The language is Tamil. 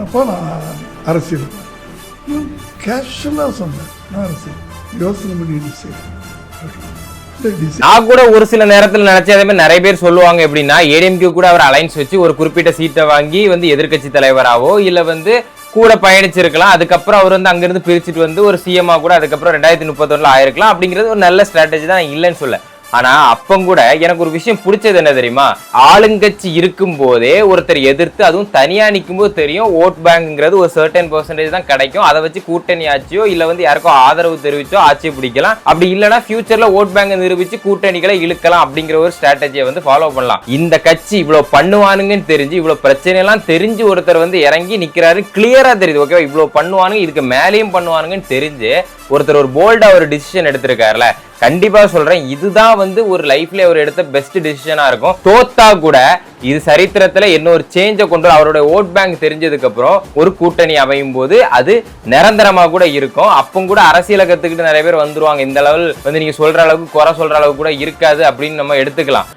அப்போ நான் அரசியல் கேஷுவலாக சொன்னேன், நான் அரசியல் யோசனை பண்ணிட்டு செய்வேன். நான் கூட ஒரு சில நேரத்தில் நினைச்ச அதே மாதிரி நிறைய பேர் சொல்லுவாங்க எப்படின்னா, ஏடிஎம்கே கூட அவர் அலைன்ஸ் வச்சு ஒரு குறிப்பிட்ட சீட்டை வாங்கி எதிர்க்கட்சி தலைவராவோ இல்ல கூட பயணிச்சிருக்கலாம். அதுக்கப்புறம் அவர் அங்கிருந்து பிரிச்சுட்டு ஒரு சிஎம்ஆ கூட அதுக்கப்புறம் 2031 ஆயிருக்கலாம். அப்படிங்கிறது ஒரு நல்ல ஸ்ட்ராட்டஜி தான், நான் இல்லைன்னு சொல்ல. ஆனா அப்பம் கூட எனக்கு ஒரு விஷயம் பிடிச்சது என்ன தெரியுமா, ஆளுங்கட்சி இருக்கும் போதே ஒருத்தர் எதிர்த்து அதுவும் தனியா நிற்கும் போது தெரியும் ஓட் பேங்க்ங்கிறது ஒரு சர்டன் பெர்சன்டேஜ் தான் கிடைக்கும். அதை வச்சு கூட்டணி ஆட்சியோ இல்ல யாருக்கோ ஆதரவு தெரிவிச்சோ ஆட்சியை பிடிக்கலாம். அப்படி இல்லைன்னா ஃபியூச்சர்ல ஓட் பேங்க் நிரூபிச்சு கூட்டணிகளை இழுக்கலாம் அப்படிங்கிற ஒரு ஸ்ட்ராட்டஜியை ஃபாலோ பண்ணலாம். இந்த கட்சி இவ்வளவு பண்ணுவானுங்கன்னு தெரிஞ்சு இவ்வளவு பிரச்சனை எல்லாம் தெரிஞ்சு ஒருத்தர் இறங்கி நிக்கிறாரு, கிளியரா தெரியுது. ஓகே, இவ்வளவு பண்ணுவானுங்க, இதுக்கு மேலேயும் பண்ணுவானுங்கன்னு தெரிஞ்சு ஒருத்தர் ஒரு போல்டா ஒரு டிசிஷன் எடுத்திருக்காருல, கண்டிப்பா சொல்றேன் இதுதான் ஒரு லைஃப்ல அவர் எடுத்த பெஸ்ட் டிசிஷனா இருக்கும். தோத்தா கூட இது சரித்திரத்துல என்ன ஒரு சேஞ்ச கொண்டு அவருடைய ஓட் பேங்க் தெரிஞ்சதுக்கு அப்புறம் ஒரு கூட்டணி அமையும் போது அது நிரந்தரமா கூட இருக்கும். அப்பவும் கூட அரசியலை கத்துக்கிட்டு நிறைய பேர் வந்துருவாங்க. இந்த லெவல் நீங்க சொல்ற அளவுக்கு குறை சொல்ற அளவுக்கு கூட இருக்காது அப்படின்னு நம்ம எடுத்துக்கலாம்.